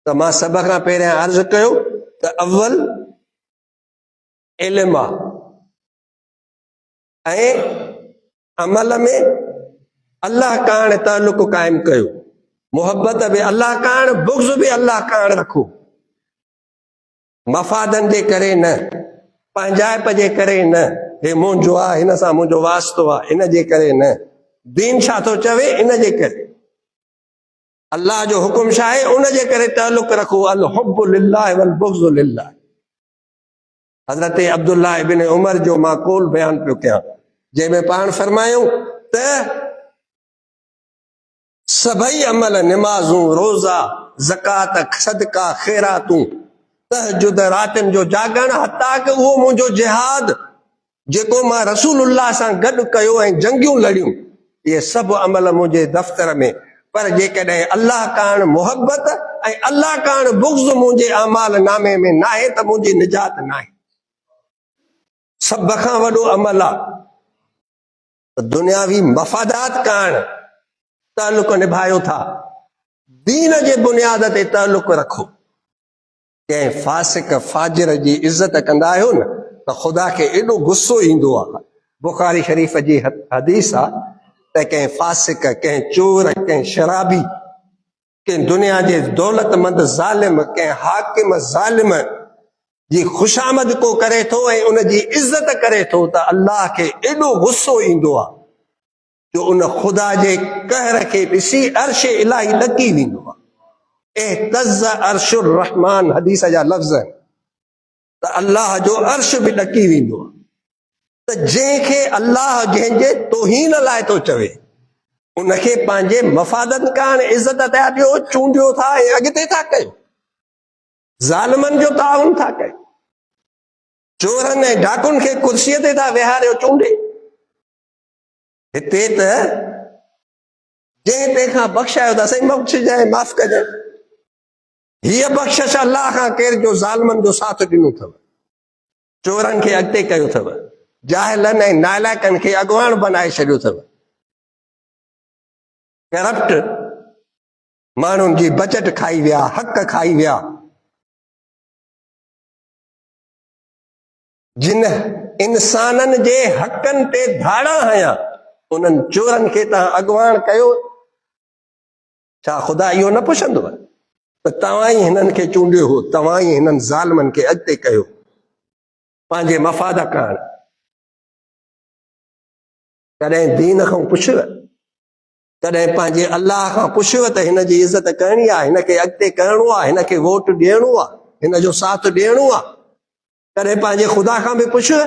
तो मां सब खां पहिरियां अर्ज़ कयो त अव्वल इल्म आहे ऐं अमल में अल्लाह काण ताल्लुक कायम कयो, मोहब्बत भी अल्लाह काण, बुग़्ज़ भी अल्लाह काण रखो। मफ़ादन जे करे न, पंहिंजाइप जे करे न, हे मुंहिंजो आहे हिन सां मुंहिंजो वास्तो आहे इन जे करे न, दीन छा थो चवे इन जे करे, अल्लाह जो हुकुम छा आहे उन जे करे ताल्लुक रखो। अल हुब्बु लिल्लाह वल बुग़्ज़ु लिल्लाह। हज़रत अब्दुल्लाह इब्न उमर जो माक़ूल बयान पियो कयां, जंहिंमें पाण फरमायूं त सभई अमल निमाज़ूं, रोज़ा, ज़कात, सदका, ख़ैरातूं, तहजुद, रातिन जो जागण, हता कि उहो मुंहिंजो जिहाद जेको मां रसूलुल्लाह सां गॾु कयो ऐं जंगियूं लड़ियूं, इहे सभु अमल मुंहिंजे दफ़्तर में, पर जेकॾहिं अल्लाह काण मोहब्बत ऐं अल्लाह काण बुग़्ज़ मुंहिंजे अमाल नामे में न आहे त मुंहिंजी निजात न आहे। सभ खां वॾो अमल आहे दुनियावी मफ़ादात काण ताल्लुक निभायो था, दीन जे बुनियाद ते ताल्लुक रखो। कंहिं फासिक फाजिर जी इज़त कंदा आहियो न त ख़ुदा खे एॾो गुस्सो ईंदो आहे। बुखारी शरीफ़ जी हदीस आहे त कंहिं फासिक, कंहिं चोर, कंहिं शराबी, कंहिं दुनिया जे दौलतमंद ज़ालिम, कंहिं हाकिम ज़ालिम जी खुशामद को करे थो ऐं उन जी इज़त करे थो त अल्लाह खे एॾो गुस्सो ईंदो आहे जो उन ख़ुदा जे कहर खे ॾिसी अर्श इलाही ॾकी वेंदो आहे। एहतज़ अर्शुर रहमान हदीस जा लफ़्ज़ आहिनि त अल्लाह जो अर्श बि ॾकी वेंदो आहे। त जंहिंखे अल्लाह जंहिंजे तौहीन लाइ थो चवे उनखे पंहिंजे मफ़ादत काण इज़त था ॾियो, चूंडियो था ऐं अॻिते था कयो, ज़ालिमनि जो ताउन था कयो, चोरनि ऐं डाकुनि खे कुर्सीअ ते था विहारियो चूंडे। हिते त जंहिं तंहिंखां बख़्शायो था साईं बख़्शिजांइ, माफ़ कजांइ, हीअ बख़्शिश अल्लाह खां केर जो ज़ालिमनि जो साथ ॾिनो अथव, चोरनि खे अॻिते कयो अथव, जाहिलनि ऐं नालाइकनि खे अॻुवाण बनाए छॾियो अथव, करप्ट माण्हुनि जी बचत खाई विया, हक़ खाई विया। जिन इंसाननि जे हक़नि ते धाड़ा हयां उन्हनि चोरनि खे तव्हां अॻुवाण कयो, छा ख़ुदा इहो न पुछंदो त तव्हां ई हिननि खे चूंडियो हो, तव्हां ई हिननि ज़ालिमनि खे अॻिते कयो पंहिंजे मफ़ाद काण। कॾहिं दीन खां पुछियो, कॾहिं पंहिंजे अल्लाह खां पुछियो त हिन जी इज़त करणी आहे, हिन खे अॻिते करिणो आहे, हिन खे वोट ॾियणो आहे, हिन जो साथ ॾियणो आहे। कॾहिं पंहिंजे ख़ुदा खां बि पुछियो,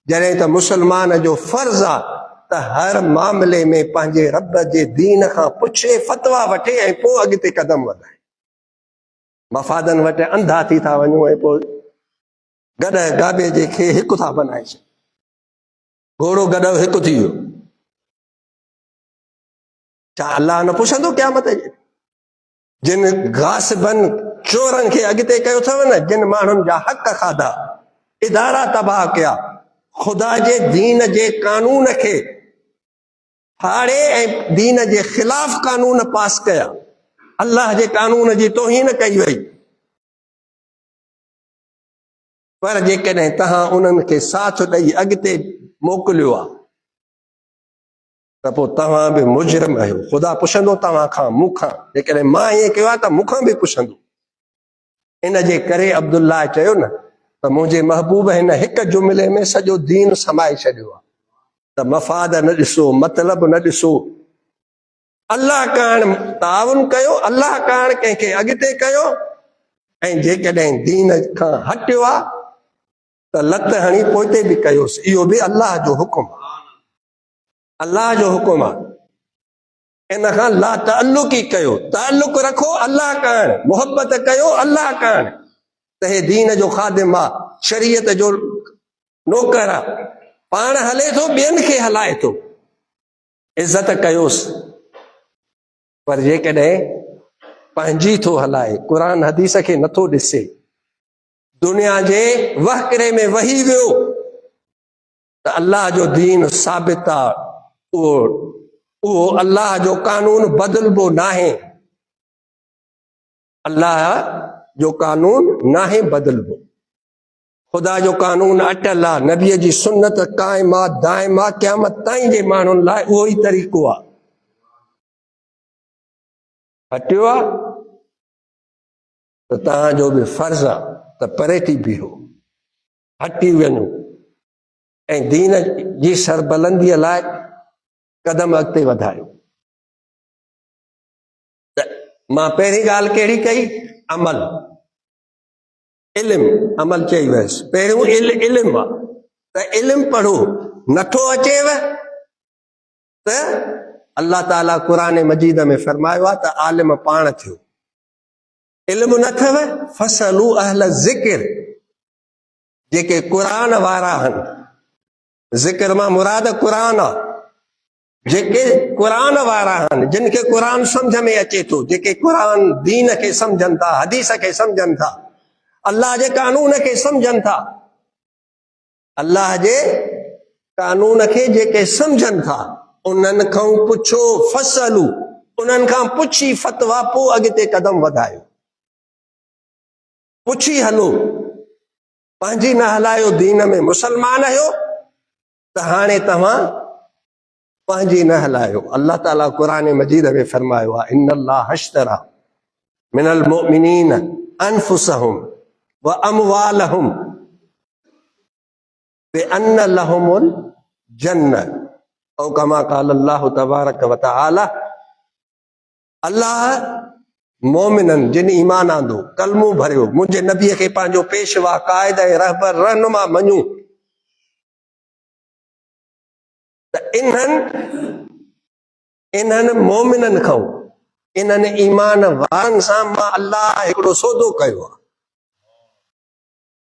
जॾहिं त मुस्लमान जो फ़र्ज़ु आहे त हर मामले में पंहिंजे रब जे दीन खां पुछे, फ़तवा वठे ऐं पोइ अॻिते कदम वधाए। मफ़ादनि वटि अंधा थी था वञूं ऐं पोइ गॾ गाबे जे खे हिकु था बनाए छॾियो, घोड़ो गॾु हिकु थी वियो। छा अल्लाह न पुछंदो क़यामत जे? जिन गासिबनि चोरनि खे अॻिते कयो अथव न, जिन माण्हुनि जा हक़ खाधा, इदारा तबाह कया, ख़ुदा जे दीन जे कानून खे फाड़े ऐं दीन जे ख़िलाफ़ कानून पास कया, अल्लाह जे कानून जी तौहीन कई वई। पर जेकॾहिं तव्हां उन्हनि खे साथ ॾेई अॻिते मोकिलियो आहे त पोइ तव्हां बि मुजरिम आहियो। ख़ुदा पुछंदो तव्हां खां, मूंखां, जेकॾहिं मां ईअं कयो आहे त मूंखां बि पुछंदो। इन जे करे अब्दुल्लाह चयो न त मुंहिंजे महबूब हिन हिकु जुमिले में सॼो दीन समाए छॾियो आहे त मफ़ाद न ॾिसो, मतिलब न ॾिसो, अल्लाह काण ताउन कयो, अल्लाह काण कंहिंखे अॻिते कयो, ऐं जेकॾहिं दीन खां हटियो आहे त लत हणी पोइते बि कयोसि। इहो बि अल्लाह जो हुकुम आहे, अल्लाह जो हुकुम आहे। इन खां ला ताल्लुकी कयो, ताल्लुक रखो अल्लाह काण, मोहब्बत कयो अल्लाह काण, त हे दीन जो ख़ादिम आहे, शरीयत जो नौकर आहे, पाण हले थो, ॿियनि खे हलाए थो, इज़त कयोसि। पर जेकॾहिं पंहिंजी थो हलाए, क़ुरान हदीस खे नथो ॾिसे, दुनिया जे वहकिरे में वही वियो त अल्लाह जो दीन साबित आहे, उहो अल्लाह जो कानून बदिलबो नाहे। अल्लाह जो कानून नाहे बदलबो, खुदा जो कानून अटल आहे, नबीअ जी सुन्नत क़ाइम आहे, दाइम आहे, क़यामत ताईं जे माण्हुनि लाइ उहो ई तरीक़ो आहे। हटियो आहे त तव्हांजो बि फर्ज़ आहे त परे थी बीहो, हटी वञो ऐं दीन जी सरबलंदीअ लाइ कदम अॻिते वधायो। त मां पहिरीं ॻाल्हि कहिड़ी कई? अमल, इल्मु, अमल चई वियसि। पहिरियों इल्मु आहे त इल्मु पढ़ो, नथो अचेव त अल्लाह ताला क़ुरान मजीद में फरमायो आहे त आलिम पाण थियो। इल्मु न अथव फसलू अहल ज़िक्र, जेके क़ुरान वारा आहिनि, ज़िक्र मां मुराद क़ुरान आहे, जेके क़ुरान वारा आहिनि, जिन खे क़ुरान सम्झ में अचे थो, जेके क़ुरान दीन खे सम्झनि था, हदीस खे सम्झनि था, अल्लाह जे कानून खे सम्झनि था, अल्लाह जे कानून खे जेके सम्झनि था उन्हनि खां पुछो, फसलू, उन्हनि खां पुछी फतवा, पोइ अॻिते कदम वधायो। पुछी हलो, पंहिंजी न हलायो दीन में, मुसलमान आहियो त हाणे तव्हां पंहिंजी न हलायो। अल्लाह ताला क़ुरान मजीद में फरमायो आहे, इन्नल्लाह अश्तरा मिनल मुमिनीन अनफुसहुम व अमवालहुम बिअन्न लहुमुल जन्नह, औ कमा क़ाल अल्लाह तबारक व तआला। अल्लाह मोमिनन, जिन ईमान आंदो, कलमो भरियो, मुंहिंजे नबीअ खे पंहिंजो पेशवा, कायद ऐं रहबर, रहनुमा मञू, त इन्हनि मोमिननि खां, इन्हनि ईमान वारनि सां मां अल्लाह हिकिड़ो सौदो कयो आहे।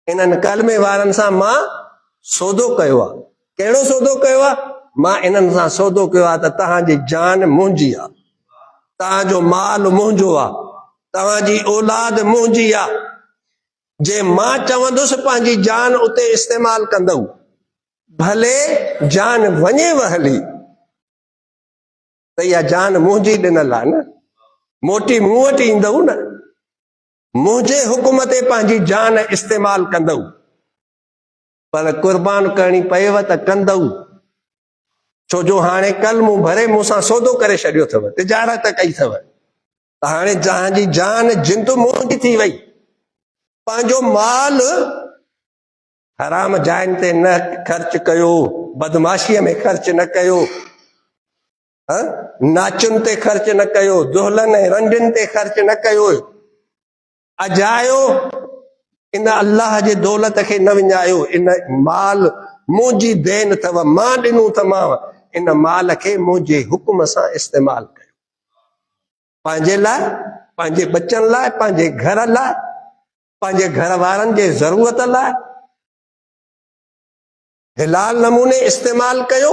इन्हनि कलमे वारनि सां मां सौदो कयो आहे। कहिड़ो सौदो कयो आहे? मां इन्हनि सां सौदो कयो आहे त तव्हांजी जान मुंहिंजी आहे, तव्हांजो माल मुंहिंजो आहे, तव्हांजी औलाद मुंहिंजी आहे। जे मां चवंदुसि पंहिंजी जान उते इस्तेमाल कंदव, भले जान वञेव हली, त इहा जान मुंहिंजी ॾिनल आहे न, मोटी मूं वटि ईंदव न, मुंहिंजे हुकुम ते पंहिंजी जान इस्तेमाल कंदव, पर कुर्बान करणी पएव त कंदव, छो जो हाणे कल मूं भरे मूंसां सौदो करे छॾियो अथव, तिजारत कई अथव, त हाणे तव्हांजी जान जिंद मुंहिंजी थी वई। पंहिंजो माल हराम जाइनि ते न ख़र्च कयो, बदमाशीअ में ख़र्च न कयो, नाचुनि ते ख़र्च न कयो, दुहलनि ऐं रंडियुनि ते ख़र्च न कयो, अजायो इन अल्लाह जे दौलत खे न विञायो। इन माल मुंहिंजी देन अथव, मां ॾिनो तमाम, इन माल खे मुंहिंजे हुकुम सां इस्तेमाल कयो, पंहिंजे लाइ, पंहिंजे बचनि लाइ, पंहिंजे घर लाइ, पंहिंजे घर वारनि जे ज़रूरत लाइ हिलाल नमूने इस्तेमाल कयो,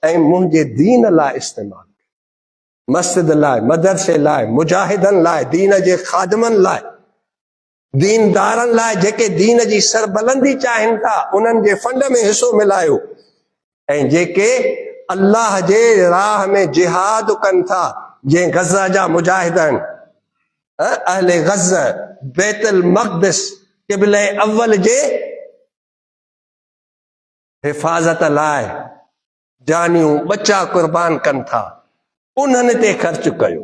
ऐं मुंहिंजे दीन लाइ इस्तेमाल कयो, मस्जिद लाइ, मदरसे लाइ, मुजाहिदनि लाइ, दीन जे खादमनि लाइ, दीनदारनि लाइ, जेके दीन जी सरबलंदी चाहिनि था, उन्हनि जे फंड में हिसो मिलायो, ऐं जेके अल्लाह जे राह में जिहाद कनि था, जे गज़ा जा मुजाहिद आहिनि, अहले गज़, बैतुल मक़दिस, क़िबले अव्वल जे हिफ़ाज़त लाइ जानियूं बच्चा कुर्बान कनि था, उन्हनि ते ख़र्च कयो,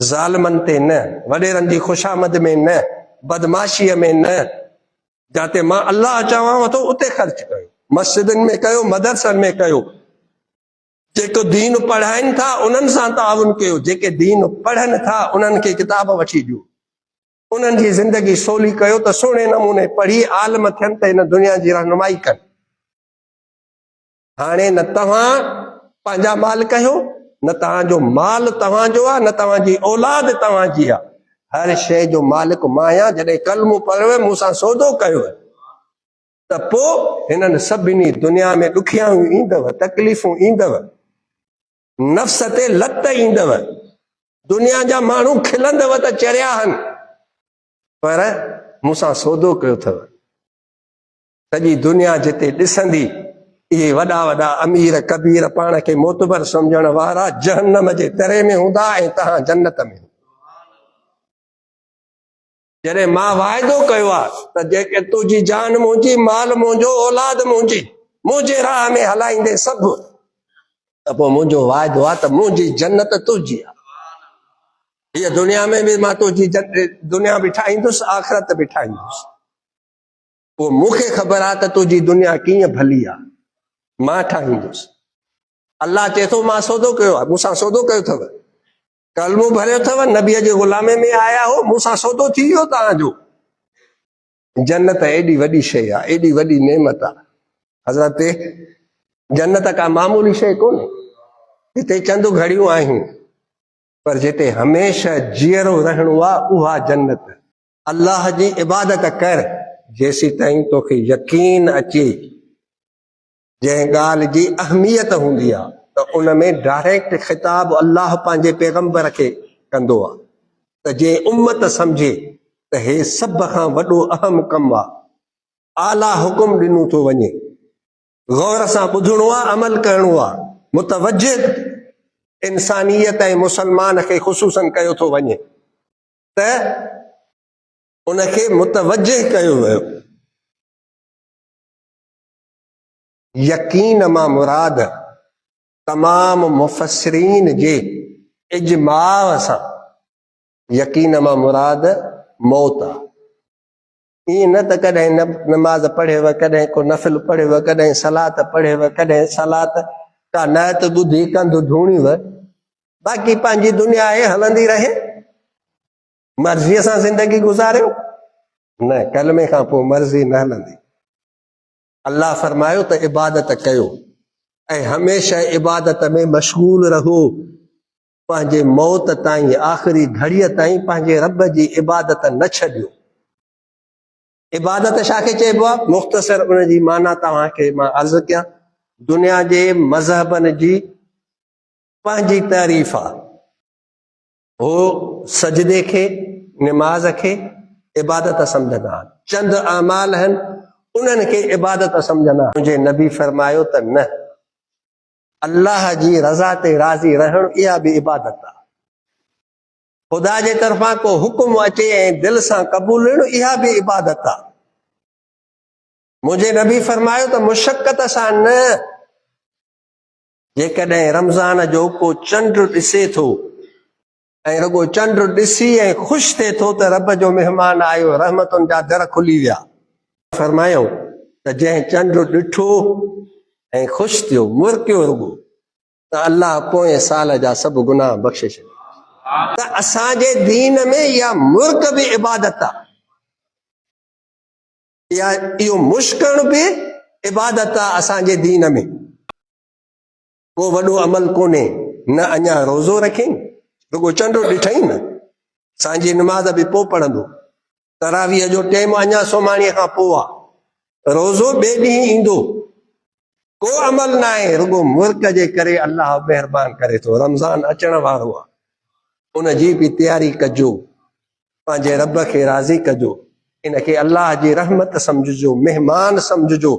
ज़ालिमनि ते न, वॾेरनि जी ख़ुशामद में न, बदमाशीअ में न, जाते मां अल्लाह चवांव थो उते ख़र्च कयो, मस्जिदनि में कयो, मदरसनि में कयो, जेको दीन पढ़ाइनि था उन्हनि सां ताउन कयो, जेके दीन पढ़नि था उन्हनि खे किताब वठी ॾियो, उन्हनि जी ज़िंदगी सवली कयो त सुहिणे नमूने पढ़ी आलिम थियनि त हिन दुनिया जी रहनुमाई कनि। हाणे न तव्हां पंहिंजा माल कयो, न तव्हांजो माल तव्हांजो आहे, न तव्हांजी औलाद तव्हांजी आहे, हर शइ जो मालिक मां आहियां। जॾहिं कलमो पढ़ियो, मूंसां सौदो कयो त पोइ हिननि सभिनी दुनिया में ॾुखियाऊं ईंदव, तकलीफ़ूं ईंदव, नफ़्स ते लत ईंदव, दुनिया जा माण्हू खिलंदव त चरिया आहिनि, पर मूंसां सौदो कयो अथव। सॼी दुनिया जिते ॾिसंदी, इहे वॾा वॾा अमीर कबीर पाण खे मोतबर सम्झण वारा जहन्नम जे दरे में हूंदा ऐं तव्हां जन्नत में। जॾहिं मां वाइदो कयो आहे त जेके तुंहिंजी जान मुंहिंजी, माल मुंहिंजो, औलाद मुंहिंजी, मुंहिंजे राह में हलाईंदे सभु, त पोइ मुंहिंजो वाइदो आहे त मुंहिंजी जन्नत तुंहिंजी आहे। हीअ दुनिया में बि मां तुंहिंजी दुनिया बि ठाहींदुसि, आख़िरत बि ठाहींदुसि। पोइ मूंखे ख़बर आहे त तुंहिंजी दुनिया कीअं भली आहे, मां ठाहींदुसि। अल्लाह चए थो मां सौदो कयो आहे, मूंसां सौदो कयो अथव, कलमो भरियो अथव, नबीअ जे ग़ुलामे में आया हो, मूंसां सौदो थी वियो तव्हांजो। जन्नत एॾी वॾी शइ आहे, एॾी वॾी नेमत आहे हज़रत। जन्नत का मामूली शइ कोन्हे, हिते चंद घड़ियूं आहिनि, पर जिते हमेशह जीअरो रहणो आहे उहा जन्नत। अल्लाह जी इबादत कर जेसी ताईं तोखे यकीन अचे। जंहिं ॻाल्हि जी अहमियत हूंदी आहे त उन में डायरेक्ट ख़िताब अल्लाह पंहिंजे पैगंबर खे कंदो आहे, त जंहिं उम्मत सम्झे त हे सभ खां वॾो अहम कमु आहे, आला हुकुम ॾिनो थो वञे, गौर सां ॿुधणो आहे, अमल करिणो आहे, मुतवजिह इंसानियत ऐं मुसलमान खे ख़ुसूसन कयो थो वञे, त उनखे मुतवजिह कयो वियो। यकीन मां मुराद तमाम मुफ़स्सिरीन जे इजमाअ सां यकीन मां मुराद मौत आहे। ईअं न त कॾहिं नमाज़ पढ़ेव, कॾहिं को नफ़िल पढ़ेव, कॾहिं सलात पढ़ेव, कॾहिं सलात का नयत ॿुधी कंधु धूणीव, बाक़ी पंहिंजी दुनिया आहे हलंदी रहे, मर्ज़ीअ सां ज़िंदगी गुज़ारियो। न, कलमे खां पोइ मर्ज़ी न हलंदी। अल्लाह फरमायो त इबादत कयो ऐं हमेशह इबादत में मशगूल रहो, पंहिंजे मौत ताईं, आख़िरी घड़ीअ ताईं पंहिंजे रब जी इबादत न छॾियो। इबादत छा खे चइबो आहे? मुख़्तसर उन जी माना तव्हांखे मां अर्ज़ु कयां। दुनिया जे मज़हबनि जी पंहिंजी तारीफ़ आहे, हो सजदे खे, निमाज़ खे इबादत सम्झंदा आहिनि, चंद अमाल आहिनि उन्हनि खे इबादत सम्झंदा। मुंहिंजे नबी फरमायो त न, अल्लाह जी रज़ा ते राज़ी रहणु इहा बि इबादत आहे। ख़ुदा जे तरफ़ां को हुकुम अचे ऐं दिलि सां क़बूलु इहा बि इबादत आहे। मुंहिंजे नबी फरमायो त मुशक़त सां न, जेकॾहिं रमज़ान जो को चंड ॾिसे थो ऐं रुगो चंड ॾिसी ऐं ख़ुशि थिए थो त रब जो महिमान आयो, रहमतुनि जा दर खुली विया। फरमायो त जंहिं चंड ॾिठो ऐं ख़ुशि थियो, मुरकियो रुगो, त अल्लाह पोएं साल जा सभु गुनाह बख़्शे छॾियो। त असांजे दीन में इहा मुर्क बि इबादत आहे, इहो मुश्किल बि इबादत आहे। असांजे दीन में को वॾो अमल कोन्हे, न अञा रोज़ो रखी, रुगो चंडो ॾिठई न, सांझी नमाज़ बि पोइ पढ़ंदो, तरावीह जो टाइम अञा सुमाणीअ खां पोइ आहे, रोज़ो ॿिए ॾींहुं ईंदो, को अमल न आहे, रुगो मुल्क जे करे अल्लाह महिरबानी करे थो। रमज़ान अचण वारो आहे, उन जी बि तयारी कजो, पंहिंजे रब खे राज़ी कजो, इनखे अल्लाह जी रहमत सम्झिजो, महिमान सम्झिजो।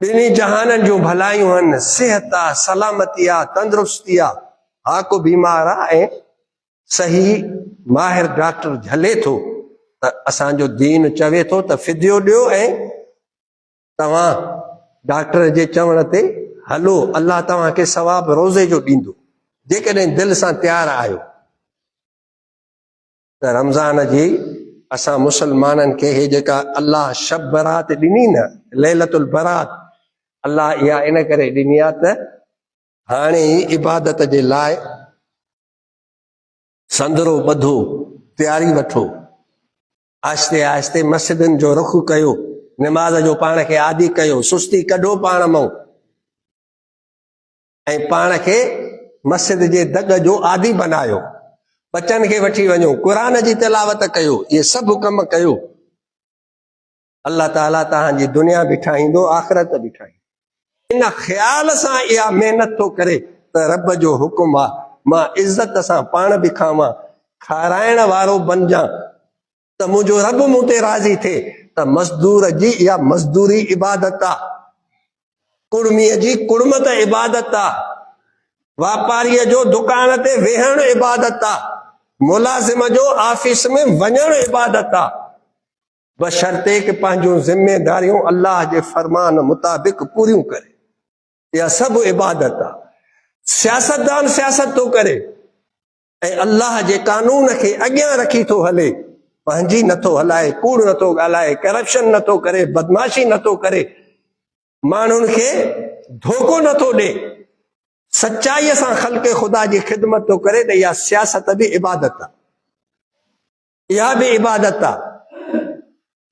ॿिन्ही जहाननि जूं भलायूं आहिनि, सिहत आहे, सलामती आहे, तंदुरुस्ती आहे। हा को बीमार आहे ऐं सही माहिर डॉक्टर झले थो त असांजो दीन चवे थो त फिदियो ॾियो ऐं तव्हां डॉक्टर जे चवण ते हलो, अल्लाह तव्हांखे सवाब रोज़े जो ॾींदो, जेकॾहिं दिलि सां तयारु आहियो। त रमज़ान जी असां मुसलमाननि खे हे जेका अल्लाह शब बरात ॾिनी न, लैलतुल बरात, अल्लाह इहा इन करे ॾिनी आहे त हाणे ई इबादत जे लाइ संदरो ॿधो, तयारी वठो, आहिस्ते आहिस्ते मस्जिदनि जो रुख कयो, निमाज़ जो पाण खे आदी कयो, सुस्ती कढो पाण मां ऐं पाण खे मस्जिद जे दग जो आदी बनायो, बचनि खे वठी वञो, क़ुरान जी तिलावत कयो, इहे सभु कम कयो। अल्लाह ताला तव्हांजी दुनिया बि ठाहींदो, आख़िरत बि ठाहींदो। इन ख़्याल सां इहा महिनत थो करे त रब जो हुकुम आहे, मां इज़त सां पाण बि खावां, खाराइण वारो बणिजां, त मुंहिंजो रब मूं ते राज़ी थिए। त मज़दूर जी इहा मज़दूरी इबादत आहे, कुड़मीअ जी कुड़मत इबादत आहे, वापारीअ जो दुकान ते वेहण इबादत आहे, मुलाज़िम जो ऑफिस में वञण इबादत आहे, बशर्ते कि पंहिंजूं ज़िम्मेदारियूं अल्लाह जे फरमान मुताबिक़ पूरियूं करे। इहा सभु इबादत आहे। सियासतदान सियासत थो करे ऐं अल्लाह जे कानून खे अॻियां रखी थो हले, पंहिंजी नथो हलाए, कूड़ नथो ॻाल्हाए, करप्शन नथो करे, बदमाशी नथो करे, माण्हुनि खे धोखो नथो ॾे, सचाईअ सां ख़ल्क़ ख़ुदा जी ख़िदमत थो करे, त इहा सियासत बि इबादत आहे। इहा बि इबादत आहे।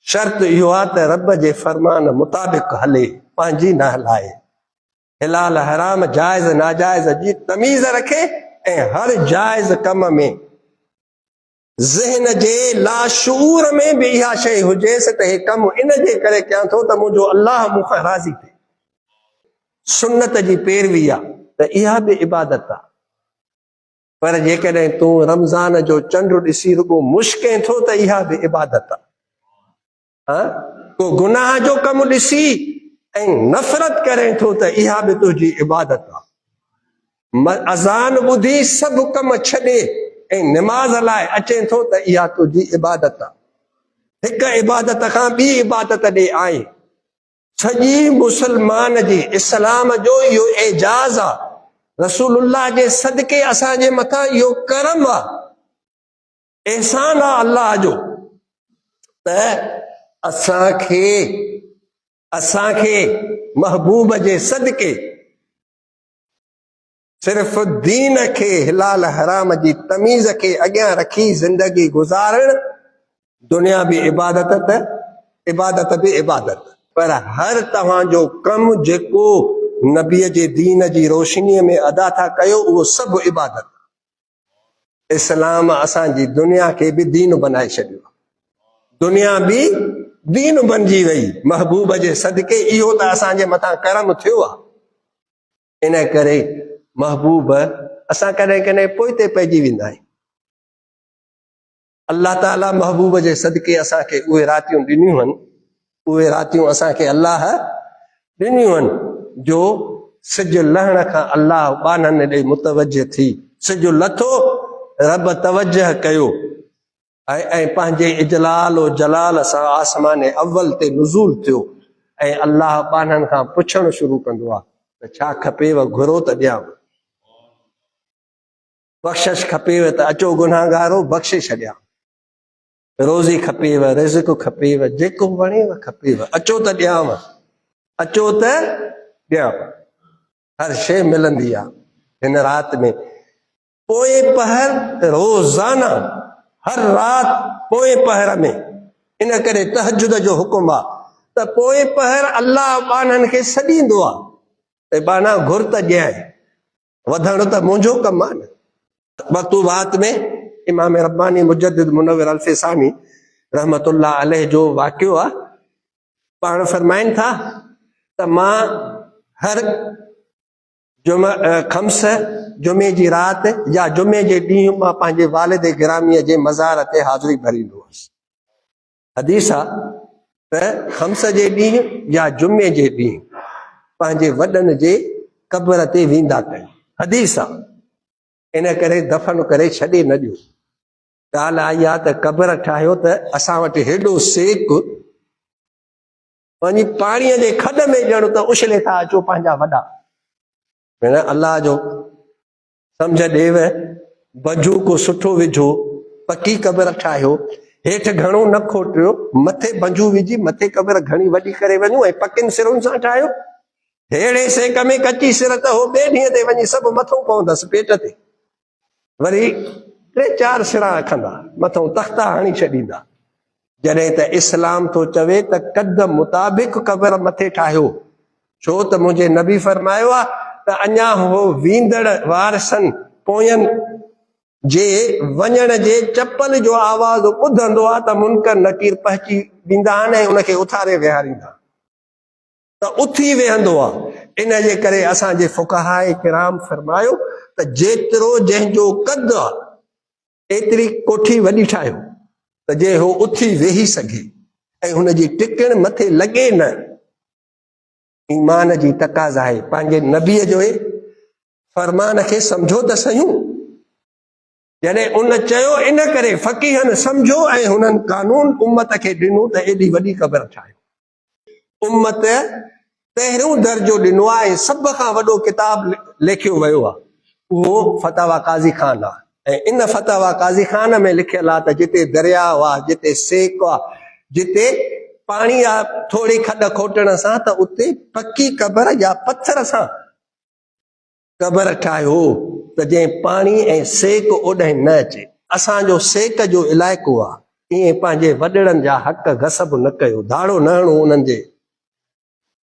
शर्त इहो आहे त रब जे फरमान मुताबिक़ हले, पंहिंजी न हलाए, हिलाल हराम जाइज़ नाजाइज़ जी तमीज़ रखे ऐं हर जाइज़ कम में ज़हन जे लाशूर में बि इहा शइ हुजेसि त हे कमु इन जे करे कयां थो त मुंहिंजो अल्लाह मूंखां राज़ी थिए। सुन्नत जी पैरवी आहे त इहा बि इबादत आहे। पर जेकॾहिं तूं रमज़ान जो चंड ॾिसी रुॻो मुश्के थो त इहा बि इबादत आहे। को गुनाह जो कमु ॾिसी ऐं नफ़रत करे थो त इहा बि तुंहिंजी इबादत आहे। अज़ान ॿुधी सभु कम छॾे ऐं निमाज़ लाइ अचे थो त इहा तुंहिंजी इबादत आहे। हिकु इबादत खां ॿी इबादत ॾे आहे। सॼी मुसलमान जी इस्लाम जो इहो एजाज़ आहे। रसूलुल्लाह जे सदके असांजे मथां इहो करम आहे, एहसान आहे अल्लाह जो त असांखे महबूब जे सदके सिर्फ़ दीन खे, हिलाल हराम जी तमीज़ खे अॻियां रखी ज़िंदगी गुज़ारण, दुनिया बि इबादत त इबादत बि इबादत। पर हर तव्हांजो कमु जेको नबीअ जे दीन जी रोशनीअ में अदा था कयो, उहो सभु इबादत। इस्लाम असांजी दुनिया खे बि दीन बनाए छॾियो, दुनिया बि दीन बणिजी वई महबूब जे सदके। इहो त असांजे मथां करम थियो आहे। इन करे महबूब असां कॾहिं कॾहिं पोइते पइजी वेंदा आहियूं। अल्लाह ताला महबूब जे सदके असांखे उहे रातियूं ॾिनियूं आहिनि, उहे रातियूं असांखे अल्लाह ॾिनियूं आहिनि जो सिज लहण खां अल्लाह बाननि ॾे मुतवजह थी, सिज लथो रब तवजह कयो ऐं पंहिंजे इजलाल और जलाल सां आसमान अव्वल ते नुज़ूल थियो ऐं अल्लाह बाननि खां पुछणु शुरू कंदो आहे त छा खपेव, घुरो त ॾियां, बख़्शिश खपेव त अचो गुनाहगारो बख़्शे छॾियां, रोज़ी खपेव, रिज़्क़ खपेव, जेको वणेव खपेव, अचो त ॾियांव, अचो त ॾियांव। हर शइ मिलंदी आहे हिन राति में। पोइ पहर रोज़ाना, हर राति पोइ पहर में, इन करे तहजुद जो हुकुम आहे त पोइ पहर अल्लाह बाननि खे सॾींदो आहे त बाना घुर त ॾियां, वधण त मुंहिंजो कमु आहे न। मकतूबात में इमाम रब्बानी मुजद्दिद मुनव्विर अल्फ़ी सानी रहमतुल्लाह अलैह जो वाक़ियो आहे। पाण फरमाइनि था त मां हर खम्स जुमे जी राति या जुमे जे ॾींहुं मां पंहिंजे वालिद गिरामीअ जे मज़ार ते हाज़िरी भरींदो हुअसि। हदीस आहे त खम्स जे ॾींहुं या जुमे जे ॾींहुं पंहिंजे वॾनि जे क़ब्र ते वेंदा कयो। हदीस आहे, इन करे दफ़न करे छॾे न ॾियो। ॻाल्हि आई आहे त क़ब्र ठाहियो त असां वटि हेॾो सेक, वञी पाणीअ जे खॾ में ॼण त उछले था अचो पंहिंजा वॾा। भेण अल्लाह जो सम्झ ॾेव, बजू को सुठो विझो, पकी क़ब्र ठाहियो, हेठि घणो न खोटियो, मथे बंजू विझी मथे क़ब्र घणी वॾी करे वञूं ऐं पकियुनि सिरुनि सां ठाहियो। हेड़े सेक में कची सिर त हो ॿिए ॾींहं ते वञी सभु मथो पवंदसि पेट ते, वरी 3-4 सिरा रखंदा, मथो तख़्ता हणी छॾींदा। जॾहिं त इस्लाम थो चवे त कद मुताबिक़ क़ब्र मथे ठाहियो, छो त मुंहिंजे नबी फरमायो आहे त अञा हो वींदड़ वारसनि पोयनि जे वञण जे चपल जो आवाज़ ॿुधंदो आहे त मुनकर नकीर पहुची वेंदा आहिनि ऐं उनखे उथारे विहारींदा, त उथी वेहंदो आहे। इन जे करे असांजे फुक़हाए किराम फरमायो त जेतिरो जंहिंजो कद आहे एतिरी कोठी वॾी ठाहियो त जे हो उथी वेही सघे ऐं हुनजी टिकण मथे लॻे न। ईमान जी तक़ाज़ा आहे। पंहिंजे नबीअ जो फरमान खे सम्झो त सयूं। जॾहिं उन चयो इन करे फ़क़ीहनि सम्झो ऐं हुननि कानून उम्मत खे ॾिनो त एॾी वॾी क़बर ठाहियो। उम्मत पहिरियों दर्जो ॾिनो आहे ऐं सभ खां वॾो किताब लिखियो वियो आहे, उहो फतावा काज़ी खान आहे। ऐं इन फतावा काज़ी खान में लिखियल आहे त जिते दरियाव आहे, जिते सेक आहे, जिते पाणी आहे थोरी खॾ खोटण सां, त उते पकी क़बर या पत्थर सां क़बर ठाहियो त जंहिं पाणी ऐं सेक ओॾे न अचे। असांजो सेक जो इलाइक़ो आहे, ईअं पंहिंजे वॾड़नि जा हक़ गसब न कयो, धाड़ो न हणो उन्हनि जे,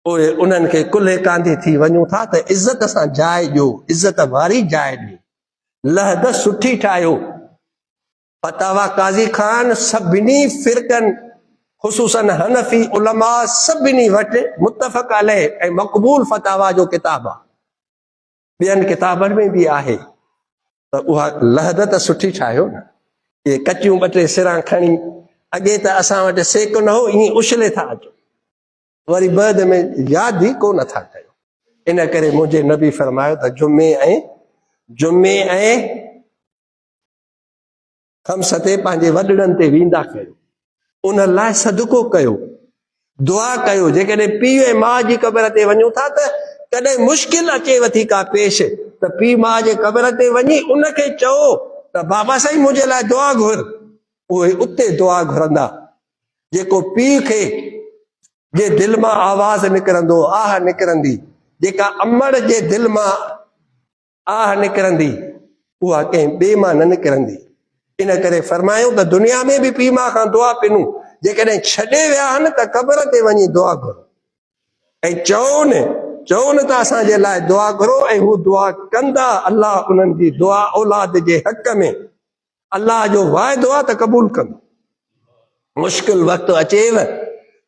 पोइ उन्हनि खे कुल्हे कांधे थी वञूं था त इज़त सां जाइ ॾियो, इज़त वारी जाइ ॾियो, लहद सुठी ठाहियो। फतावा काज़ी खान सभिनी फ़िरक़नि ख़ुसूसन हनफ़ी उलमा सभिनी वटि मुतफ़क़ अलैह ऐं मक़बूल फतावा जो किताब आहे। ॿियनि किताबनि में बि आहे त उहा लहद त सुठी ठाहियो न। इहे कचियूं ॿ टे सिरां खणी, अॻे त असां वटि सेक न हो, ईअं उछले था अचो, वरी बाद में यादि ई कोन था कयो। इन करे मुंहिंजे नबी फरमायो त जुमे ऐं ख़म्स ते पंहिंजे वॾड़नि ते वेंदा कयो, उन लाइ सदको कयो, दुआ कयो। जेकॾहिं पीउ ऐं माउ जी क़बर ते वञूं था त कॾहिं मुश्किल अचेव थी का पेश, त पीउ माउ जे क़बर ते वञी उनखे चओ त बाबा साईं मुंहिंजे लाइ दुआ घुर, उहे उते दुआ घुरंदा। जेको पीउ खे जे दिलि मां आवाज़ निकिरंदो, आह निकिरंदी, जेका अमड़ जे दिलि मां आह निकिरंदी, उहा कंहिं ॿिए मां न निकिरंदी। इन करे फरमायो त दुनिया में बि पीउ माउ खां दुआ पिनूं, जेकॾहिं छॾे विया आहिनि त क़बर ते वञी दुआ घुरो ऐं चओ न त असांजे लाइ दुआ घुरो, ऐं हू दुआ कंदा। अल्लाह उन्हनि जी दुआ औलाद जे हक़ में अल्लाह जो वाइदो आहे त क़बूल कंदो। मुश्किल वक़्तु अचेव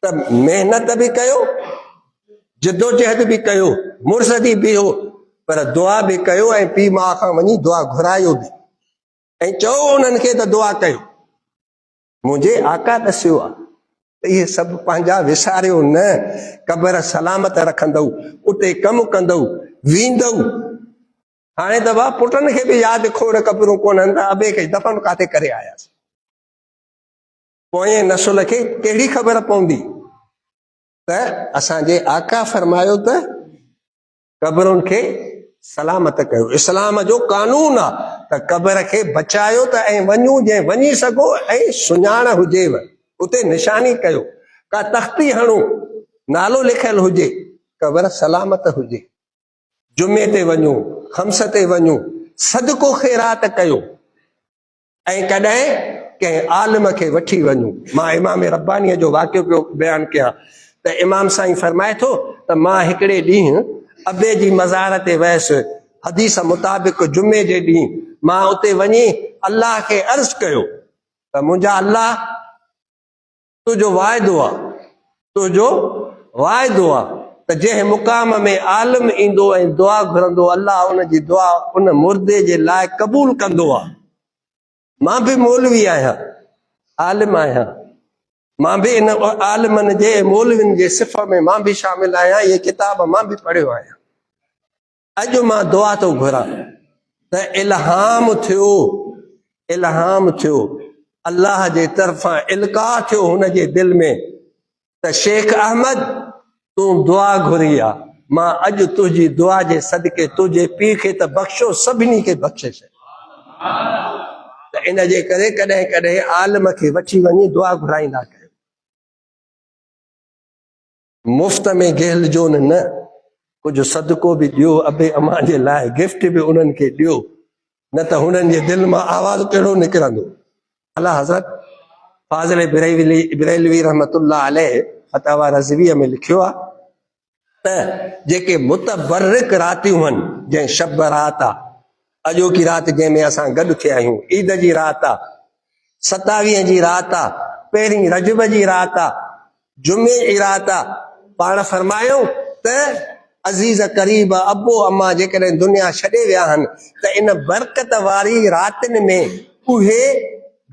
त महिनत बि कयो, जिदोजहद बि कयो, मुर्सदी बि हो, पर दुआ बि कयो ऐं पीउ माउ खां वञी दुआ घुरायो बि, ऐं चओ उन्हनि खे त दुआ कयो। मुंहिंजे आका ॾसियो आहे त इहे सभु पंहिंजा विसारियो न, क़बर सलामत रखंदव, उते कमु कंदव, वींदव। हाणे त भाउ पुटनि खे बि यादि खोड़ क़बरूं कोन्हनि त अबे खे दफ़न काथे करे आयासीं, पोइ नसुल खे कहिड़ी ख़बर पवंदी त असांजे आका फरमायो त क़बरुनि खे सलामत कयो। इस्लाम जो कानून आहे त क़बर खे बचायो त ऐं वञूं जंहिं वञी सघो ऐं सुञाण हुजेव, उते निशानी कयो, का तख़्ती हणो, नालो लिखियल हुजे, क़बर सलामत हुजे। जुमे ते वञूं, ख़म्स ते वञूं, सदको ख़ैरात कयो, ऐं कॾहिं कंहिं आलिम खे वठी वञूं। मां इमाम रब्बानीअ जो वाक़ियो पियो बयानु कयां त इमाम साईं फरमाए थो त मां हिकिड़े ॾींहुं अबे जी मज़ार ते वयसि, हदीस मुताबिक़ जुमे जे ॾींहुं मां उते वञी अल्लाह खे अर्ज़ु कयो त मुंहिंजा अल्लाह, तुंहिंजो वाइदो आहे त जंहिं मुक़ाम में आलिम ईंदो ऐं दुआ घुरंदो, अल्लाह उनजी दुआ उन मुर्दे जे लाइ क़बूल कंदो आहे। मां बि मौलवी आहियां, आलिम आहियां, मां बि इन आलिमनि जे मौलवियुनि जे सिफ़ में मां बि शामिल आहियां, इहे किताब मां बि पढ़ियो आहियां। अॼु मां दुआ थो घुरां त इल्हाम थियो अल्लाह जे तरफ़ां, इल्का थियो हुन जे दिलि में त शेख अहमद तूं दुआ घुरी आहे, मां अॼु तुंहिंजी दुआ जे सदके तुंहिंजे पीउ खे त बख़्शो, सभिनी खे बख़्शे छॾ। त इन जे करे कॾहिं कॾहिं आलिम खे वठी वञी दुआ घुराईंदा कयो, मुफ़्त में गेल जो न, कुझु सदको बि ॾियो, अबे अमा जे लाइ गिफ्ट बि उन्हनि खे ॾियो, न त हुननि जे दिलि मां आवाज़ कहिड़ो निकिरंदो। अला हज़रत फाज़िल बरेलवी रहमतुल्लाह अलैह फतावा रज़विया में लिखियो आहे त जेके मुतबर्रिक रातियूं आहिनि, जंहिं शब रात आहे, अॼोकी राति जंहिंमें असां गॾु थिया आहियूं, ईद जी राति आहे, 27 जी राति आहे, पहिरीं रजब जी राति आहे, जुमे जी राति आहे, पाण फरमायो त अज़ीज़ करीब अबो अम्मा जेकॾहिं दुनिया छॾे विया आहिनि त इन बरकत वारी रातिनि में उहे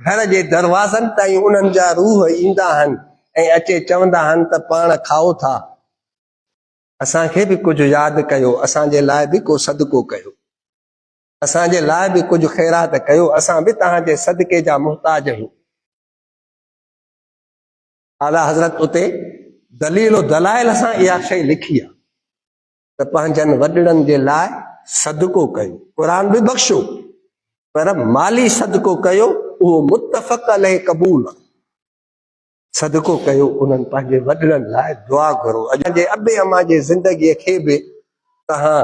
घर जे दरवाज़नि ताईं उन्हनि जा रूह ईंदा आहिनि ऐं अचे चवंदा आहिनि त पाण खाओ था, असांखे बि कुझु यादि कयो, असांजे लाइ बि को सदको कयो। असांजे लाइ बि कुझु ख़ैरात कयो, असां बि तव्हांजे सदके जा मुहताज आहियूं। आला हज़रत उते दलील दलाइल सां इहा शइ लिखी आहे त पंहिंजनि वॾड़नि जे लाइ सदको कयो, क़ुर बि बख़्शो, पर माली सदको कयो, उहो मुतफ़क़ अलैहि क़बूल आहे। सदको कयो, उन्हनि पंहिंजे वॾड़नि लाइ दुआ घुरो। अॼु जे अबे अमा जे ज़िंदगीअ खे बि तव्हां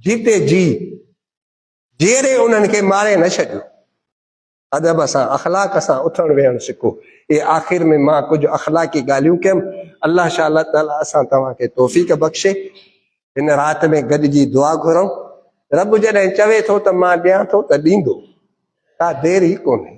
जीते जी जेरे उन्हनि खे मारे न छॾियो। अदब सां अख़लाक सां उथण वेहण सिखो। ये आख़िर में मां कुछ अख़लाकी ॻाल्हियूं कयमि। अल्लाह शाह ताला असां तव्हांखे तौफ़ीक़ बख़्शे। हिन राति में गॾिजी दुआ घुरूं। रब जॾहिं चवे थो त मां ॾियां थो त ॾींदो, का देर ई कोन्हे।